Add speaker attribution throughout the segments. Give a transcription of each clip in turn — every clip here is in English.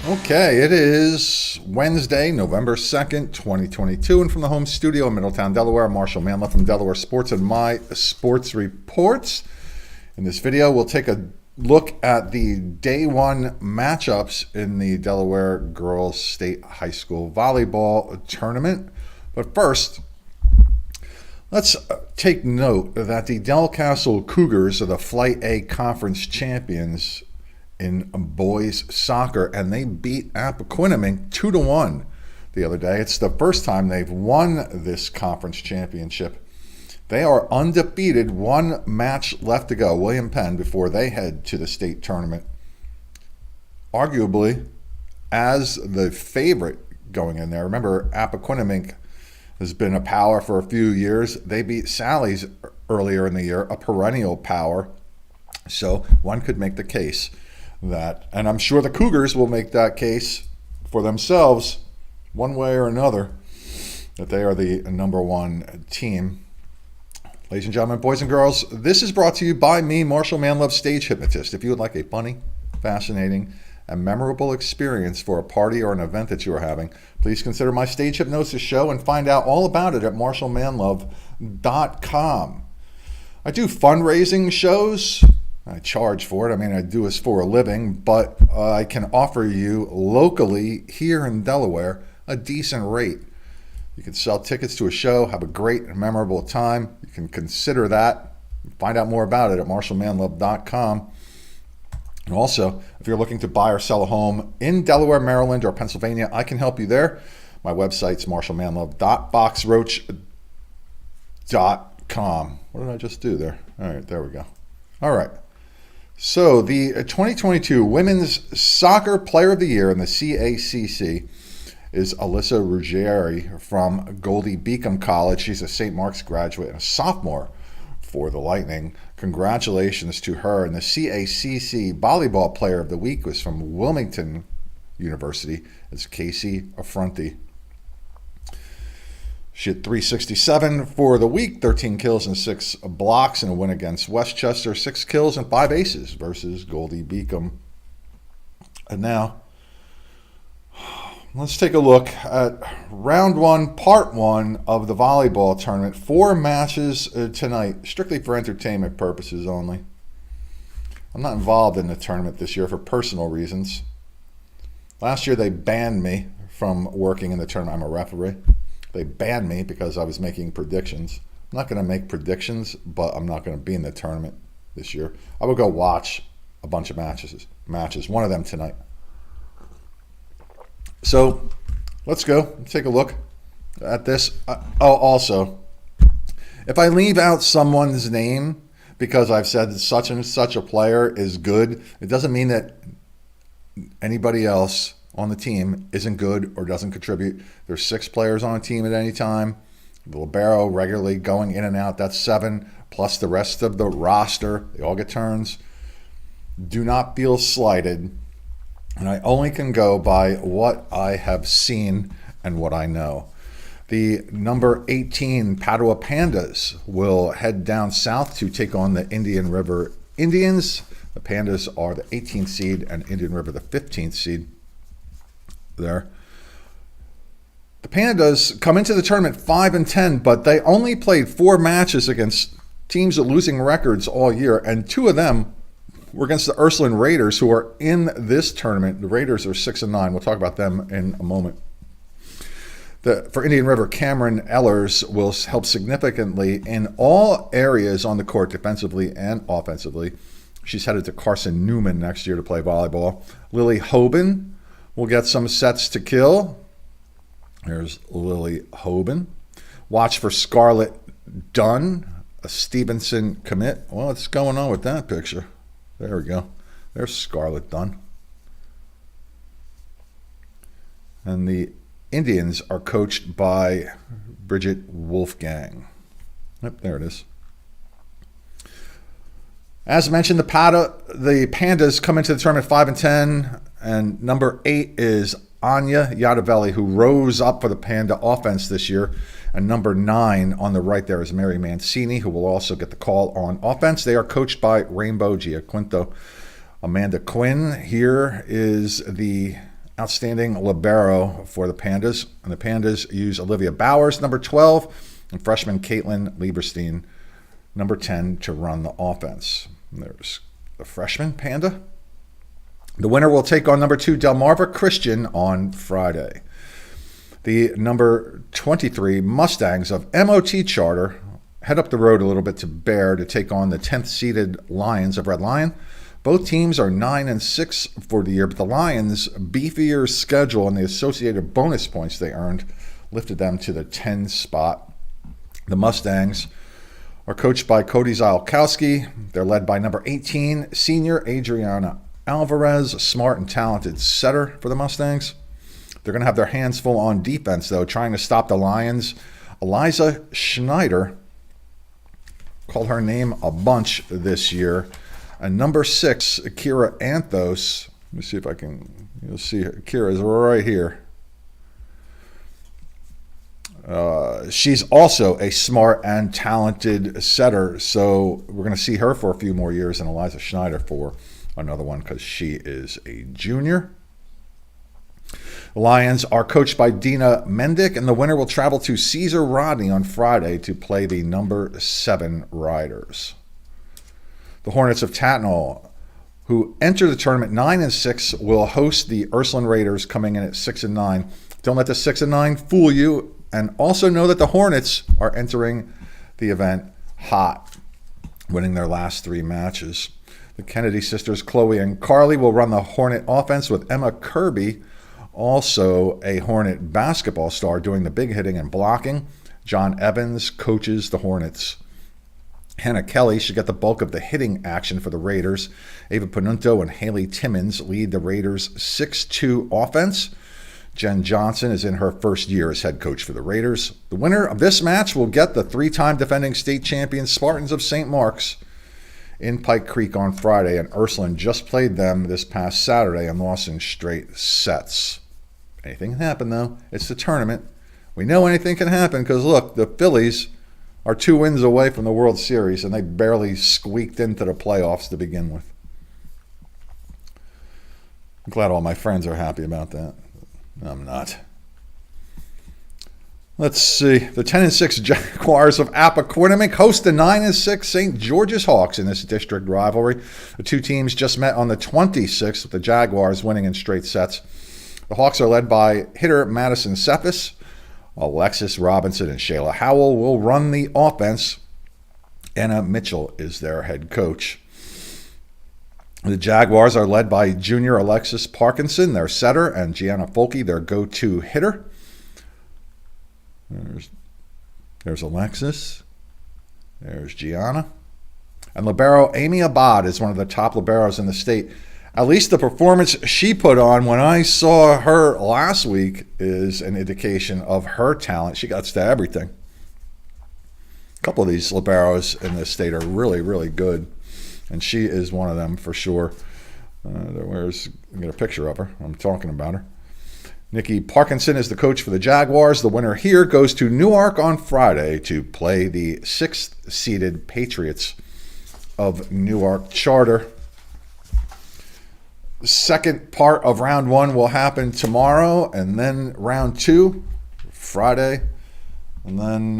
Speaker 1: Okay, it is Wednesday, November 2nd, 2022, and from the home studio in Middletown, Delaware, Marshal Manlove from Delaware Sports and my sports reports. In this video, we'll take a look at the day one matchups in the Delaware Girls State High School Volleyball Tournament. But first, let's take note that the Delcastle Cougars are the Flight A Conference champions in boys soccer, and they beat Appoquinimink 2-1 the other day. It's the first time they've won this conference championship. They are undefeated, one match left to go, William Penn, before they head to the state tournament. Arguably, as the favorite going in there. Remember, Appoquinimink has been a power for a few years. They beat Sally's earlier in the year, a perennial power. So one could make the case that, and I'm sure the Cougars will make that case for themselves one way or another, that they are the number one team. Ladies and gentlemen, boys and girls, this is brought to you by me, Marshal Manlove, stage hypnotist. If you would like a funny, fascinating, and memorable experience for a party or an event that you are having, please consider my stage hypnosis show and find out all about it at marshalmanlove.com. I do fundraising shows. I charge for it. I mean, I do this for a living, but I can offer you locally here in Delaware a decent rate. You can sell tickets to a show, have a great and memorable time. You can consider that. Find out more about it at marshalmanlove.com. And also, if you're looking to buy or sell a home in Delaware, Maryland, or Pennsylvania, I can help you there. My website's marshalmanlove.boxroach.com. What did I just do there? All right, there we go. All right. So the 2022 Women's Soccer Player of the Year in the CACC is Alyssa Ruggieri from Goldie Beacom College. She's a St. Mark's graduate and a sophomore for the Lightning. Congratulations to her. And the CACC Volleyball Player of the Week was from Wilmington University. It's Casey Affronti. She had 367 for the week, 13 kills and 6 blocks in a win against Westchester, 6 kills and 5 aces versus Goldie Beacom. And now, let's take a look at round one, part one of the volleyball tournament. 4 matches tonight, strictly for entertainment purposes only. I'm not involved in the tournament this year for personal reasons. Last year they banned me from working in the tournament. I'm a referee. They banned me because I was making predictions. I'm not going to make predictions, but I'm not going to be in the tournament this year. I will go watch a bunch of matches. One of them tonight. So let's go. Let's take a look at this. Also, if I leave out someone's name because I've said that such and such a player is good, it doesn't mean that anybody else on the team isn't good or doesn't contribute. There's 6 players on a team at any time. The libero regularly going in and out. That's 7 plus the rest of the roster. They all get turns. Do not feel slighted. And I only can go by what I have seen and what I know. The number 18 Padua Pandas will head down south to take on the Indian River Indians. The Pandas are the 18th seed and Indian River the 15th seed. There. The Pandas come into the tournament 5-10, but they only played 4 matches against teams with losing records all year, and 2 of them were against the Ursuline Raiders, who are in this tournament. The Raiders are 6-9. We'll talk about them in a moment. For Indian River, Cameron Ellers will help significantly in all areas on the court, defensively and offensively. She's headed to Carson Newman next year to play volleyball. Lily Hoban will get some sets to kill. Here's Lily Hoban. Watch for Scarlett Dunn, a Stevenson commit. Well, what's going on with that picture? There we go. There's Scarlett Dunn. And the Indians are coached by Bridget Wolfgang. Yep, there it is. As mentioned, the Pandas come into the tournament 5-10, and number 8 is Anya Yadavelli, who rose up for the Panda offense this year. And number 9 on the right there is Mary Mancini, who will also get the call on offense. They are coached by Rainbow Giaquinto. Amanda Quinn here is the outstanding libero for the Pandas. And the Pandas use Olivia Bowers, number 12, and freshman Caitlin Lieberstein, number 10, to run the offense. And there's the freshman Panda. The winner will take on number 2, Delmarva Christian, on Friday. The number 23 Mustangs of MOT Charter head up the road a little bit to Bear to take on the 10th seeded Lions of Red Lion. Both teams are 9-6 for the year, but the Lions' beefier schedule and the associated bonus points they earned lifted them to the 10 spot. The Mustangs are coached by Cody Ziolkowski. They're led by number 18, senior Adriana Alvarez, smart and talented setter for the Mustangs. They're going to have their hands full on defense, though, trying to stop the Lions. Eliza Schneider, called her name a bunch this year. And number 6, Akira Anthos. Let me see if I can, you'll see Akira is right here. She's also a smart and talented setter, so we're going to see her for a few more years and Eliza Schneider for another one because she is a junior. The Lions are coached by Dina Mendick, and the winner will travel to Caesar Rodney on Friday to play the number 7 Riders. The Hornets of Tatnall, who enter the tournament 9-6, will host the Ursuline Raiders coming in at 6-9. Don't let the 6-9 fool you, and also know that the Hornets are entering the event hot, winning their last 3 matches. The Kennedy sisters, Chloe and Carly, will run the Hornet offense with Emma Kirby, also a Hornet basketball star, doing the big hitting and blocking. John Evans coaches the Hornets. Hannah Kelly should get the bulk of the hitting action for the Raiders. Ava Panunto and Haley Timmons lead the Raiders' 6-2 offense. Jen Johnson is in her first year as head coach for the Raiders. The winner of this match will get the 3-time defending state champion Spartans of St. Mark's in Pike Creek on Friday, and Ursuline just played them this past Saturday and lost in straight sets. Anything can happen, though. It's the tournament. We know anything can happen because, look, the Phillies are 2 wins away from the World Series, and they barely squeaked into the playoffs to begin with. I'm glad all my friends are happy about that. I'm not. Let's see. The 10-6 Jaguars of Appoquinimink host the 9-6 St. George's Hawks in this district rivalry. The 2 teams just met on the 26th, with the Jaguars winning in straight sets. The Hawks are led by hitter Madison Cephas. Alexis Robinson and Shayla Howell will run the offense. Anna Mitchell is their head coach. The Jaguars are led by junior Alexis Parkinson, their setter, and Gianna Folke, their go-to hitter. There's Alexis. There's Gianna. And libero Amy Abad is one of the top liberos in the state. At least the performance she put on when I saw her last week is an indication of her talent. She got to everything. A couple of these liberos in this state are really, really good, and she is one of them for sure. Get a picture of her. I'm talking about her. Nikki Parkinson is the coach for the Jaguars. The winner here goes to Newark on Friday to play the 6th-seeded Patriots of Newark Charter. The second part of round 1 will happen tomorrow, and then round 2 Friday, and then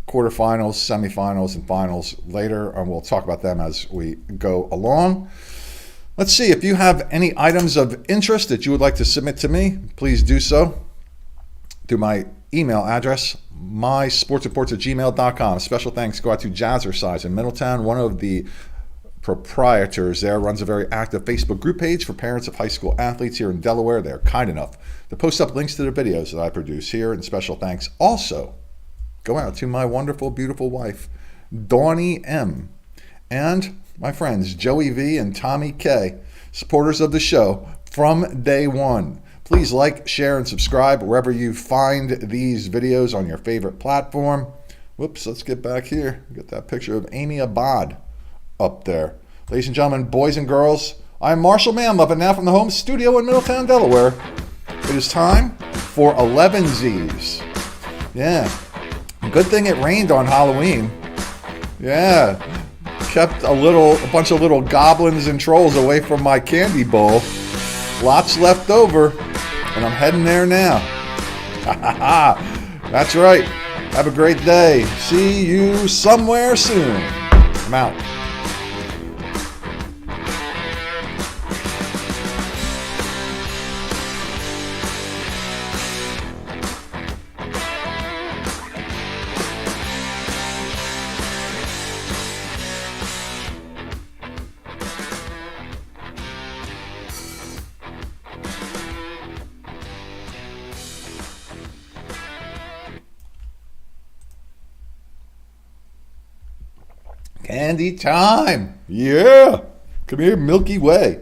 Speaker 1: quarterfinals, semifinals, and finals later, and we'll talk about them as we go along. Let's see, if you have any items of interest that you would like to submit to me, please do so through my email address, mysportsreports@gmail.com. Special thanks go out to Jazzercise in Middletown, one of the proprietors there, runs a very active Facebook group page for parents of high school athletes here in Delaware. They're kind enough to post up links to the videos that I produce here, and special thanks also go out to my wonderful, beautiful wife, Dawnie M., and my friends Joey V. and Tommy K., supporters of the show from day one. Please like, share, and subscribe wherever you find these videos on your favorite platform. Whoops, let's get back here. Get that picture of Amy Abad up there. Ladies and gentlemen, boys and girls, I'm Marshal Manlove, and now from the home studio in Middletown, Delaware, it is time for 11Z's. Yeah, good thing it rained on Halloween. Yeah, kept a bunch of little goblins and trolls away from my candy bowl. Lots left over, and I'm heading there now. That's right. Have a great day. See you somewhere soon. I'm out. Candy time. Yeah. Come here, Milky Way.